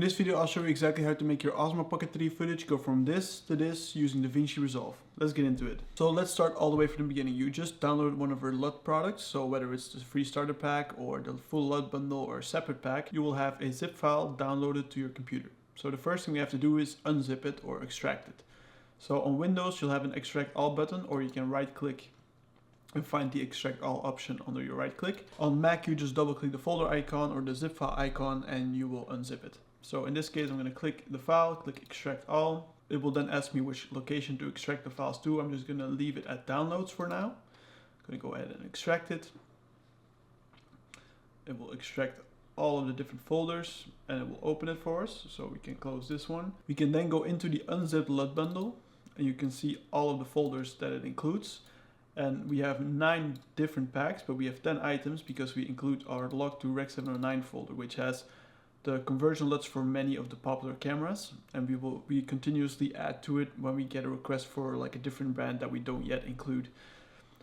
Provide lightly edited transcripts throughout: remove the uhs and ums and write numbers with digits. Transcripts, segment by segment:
this video I'll show you exactly how to make your Osmo Pocket 3 footage go from this to this using DaVinci Resolve. Let's get into it. So let's start all the way from the beginning. You just download one of our LUT products, so whether it's the free starter pack or the full LUT bundle or a separate pack, you will have a zip file downloaded to your computer. So the first thing we have to do is unzip it or extract it. So on Windows you'll have an extract all button, or you can right click and find the extract all option under your right click. On Mac you just double click the folder icon or the zip file icon and you will unzip it. So in this case I'm going to click the file, click extract all. It will then ask me which location to extract the files to. I'm just going to leave it at downloads for now. I'm going to go ahead and extract it. It will extract all of the different folders and it will open it for us, so we can close this one. We can then go into the unzipped LUT bundle and you can see all of the folders that it includes. And we have 9 different packs, but we have 10 items because we include our log to Rec 709 folder, which has the conversion LUTs for many of the popular cameras, and we continuously add to it when we get a request for like a different brand that we don't yet include.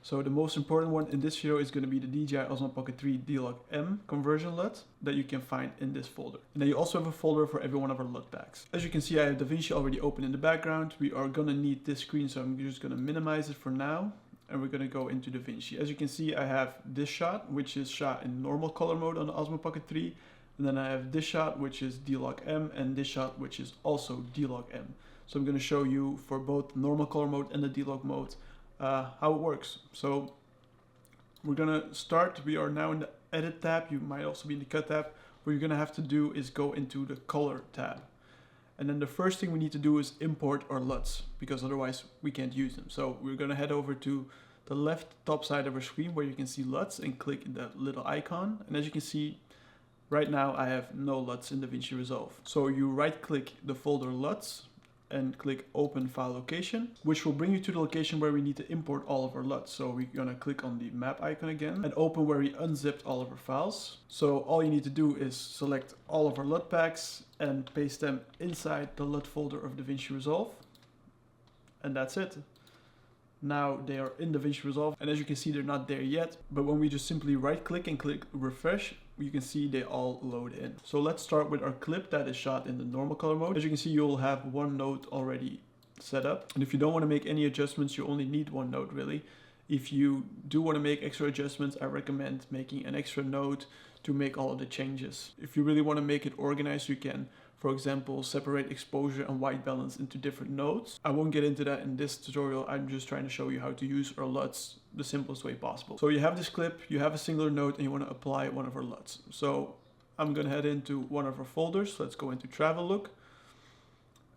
So the most important one in this video is going to be the DJI Osmo Pocket 3 D-Log M conversion LUT that you can find in this folder. And then you also have a folder for every one of our LUT packs. As you can see, I have DaVinci already open in the background. We are going to need this screen, so I'm just going to minimize it for now. And we're going to go into DaVinci. As you can see, I have this shot, which is shot in normal color mode on the Osmo Pocket 3. And then I have this shot, which is D-Log M, and this shot, which is also D-Log M. So I'm going to show you for both normal color mode and the D-Log mode how it works. So we're going to start. We are now in the Edit tab. You might also be in the Cut tab. What you're going to have to do is go into the Color tab. And then the first thing we need to do is import our LUTs, because otherwise we can't use them. So we're going to head over to the left top side of our screen where you can see LUTs and click that little icon. And as you can see, right now I have no LUTs in DaVinci Resolve. So you right click the folder LUTs and click Open File Location, which will bring you to the location where we need to import all of our LUTs. So we're going to click on the map icon again and open where we unzipped all of our files. So all you need to do is select all of our LUT packs and paste them inside the LUT folder of DaVinci Resolve. And that's it. Now they are in DaVinci Resolve, and as you can see, they're not there yet, but when we just simply right click and click refresh, you can see they all load in. So let's start with our clip that is shot in the normal color mode. As you can see, you'll have one node already set up, and if you don't want to make any adjustments, you only need one node really. If you do want to make extra adjustments, I recommend making an extra node to make all of the changes. If you really want to make it organized, you can, for example, separate exposure and white balance into different nodes. I won't get into that in this tutorial. I'm just trying to show you how to use our LUTs the simplest way possible. So you have this clip, you have a singular node, and you want to apply one of our LUTs. So I'm going to head into one of our folders. Let's go into Travel Look.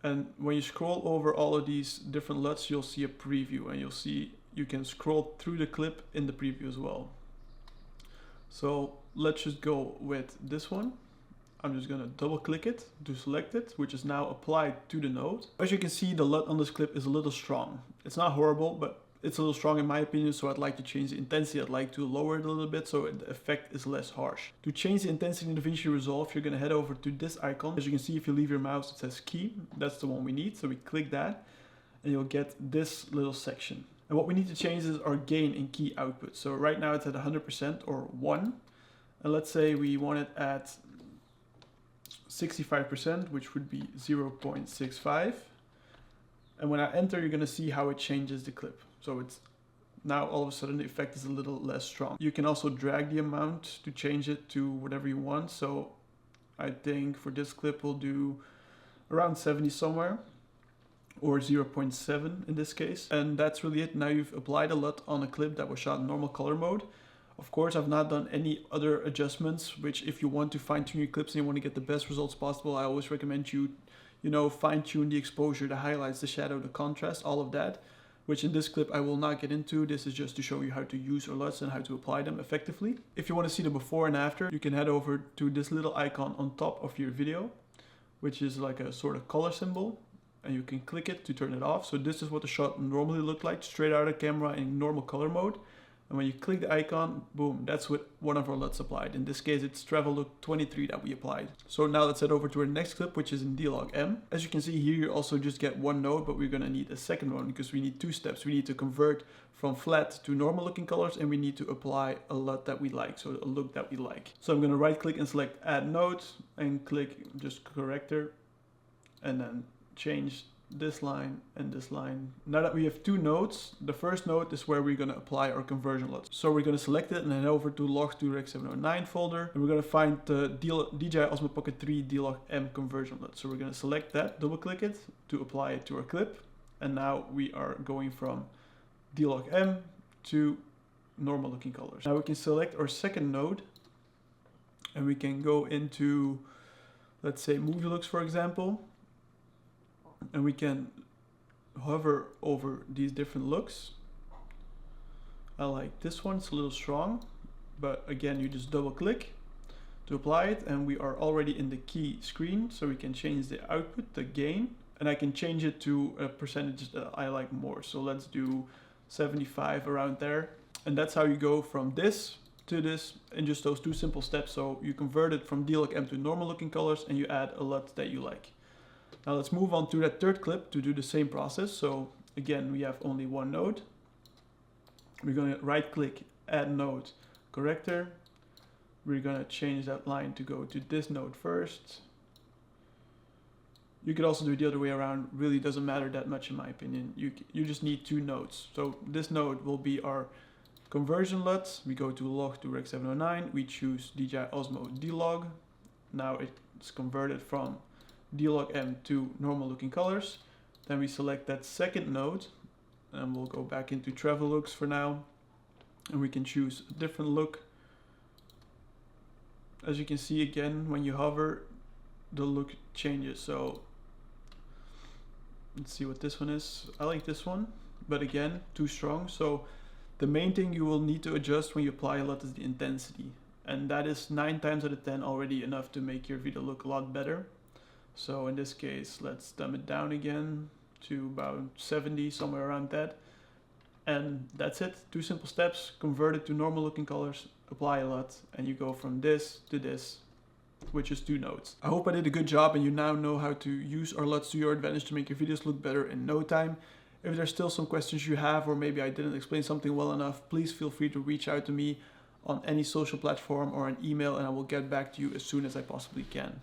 And when you scroll over all of these different LUTs, you'll see a preview, and you'll see you can scroll through the clip in the preview as well. So let's just go with this one. I'm just going to double click it to select it, which is now applied to the node. As you can see, the LUT on this clip is a little strong. It's not horrible, but it's a little strong in my opinion, so I'd like to change the intensity. I'd like to lower it a little bit so the effect is less harsh. To change the intensity in DaVinci Resolve, you're going to head over to this icon. As you can see, if you leave your mouse, it says key. That's the one we need, so we click that and you'll get this little section. And what we need to change is our gain in key output. So right now it's at 100% or 1. And let's say we want it at 65%, which would be 0.65. And when I enter, you're going to see how it changes the clip. So it's now all of a sudden the effect is a little less strong. You can also drag the amount to change it to whatever you want. So I think for this clip we'll do around 70 somewhere, or 0.7 in this case. And that's really it. Now you've applied a LUT on a clip that was shot in normal color mode. Of course, I've not done any other adjustments, which if you want to fine tune your clips and you want to get the best results possible, I always recommend you fine tune the exposure, the highlights, the shadow, the contrast, all of that, which in this clip I will not get into. This is just to show you how to use our LUTs and how to apply them effectively. If you want to see the before and after, you can head over to this little icon on top of your video, which is like a sort of color symbol, and you can click it to turn it off. So this is what the shot normally looked like, straight out of the camera in normal color mode. And when you click the icon, boom, that's what one of our LUTs applied. In this case, it's Travel Look 23 that we applied. So now let's head over to our next clip, which is in D-Log M. As you can see here, you also just get one node, but we're gonna need a second one because we need two steps. We need to convert from flat to normal looking colors, and we need to apply a LUT that we like, so a look that we like. So I'm gonna right click and select Add Node and click just Corrector, and then change this line and this line. Now that we have two nodes, the first node is where we're going to apply our conversion LUT. So we're going to select it and head over to Logs to Rec 709 folder, and we're going to find the DJI Osmo Pocket 3 D-Log M conversion LUT. So we're going to select that, double click it to apply it to our clip, and now we are going from D-Log M to normal looking colors. Now we can select our second node and we can go into, let's say, movie looks, for example. And we can hover over these different looks. I like this one, it's a little strong, but again, you just double click to apply it, and we are already in the key screen, so we can change the output, the gain, and I can change it to a percentage that I like more. So let's do 75, around there. And that's how you go from this to this in just those two simple steps. So you convert it from D-Log M to normal looking colors, and you add a LUT that you like. Now let's move on to that third clip to do the same process. So again, we have only one node. We're going to right click, add node, corrector. We're going to change that line to go to this node first. You could also do it the other way around. Really doesn't matter that much in my opinion. You just need two nodes. So this node will be our conversion LUT. We go to Log to Rec 709. We choose DJI Osmo D-Log. Now it's converted from D-Log M to normal looking colors. Then we select that second node and we'll go back into travel looks for now, and we can choose a different look. As you can see, again, when you hover, the look changes. So let's see what this one is. I like this one, but again, too strong. So the main thing you will need to adjust when you apply a LUT is the intensity, and that is 9 times out of 10 already enough to make your video look a lot better. So in this case, let's dumb it down again to about 70, somewhere around that. And that's it. 2 simple steps, convert it to normal looking colors, apply a LUT, and you go from this to this, which is 2 nodes. I hope I did a good job and you now know how to use our LUTs to your advantage to make your videos look better in no time. If there's still some questions you have, or maybe I didn't explain something well enough, please feel free to reach out to me on any social platform or an email, and I will get back to you as soon as I possibly can.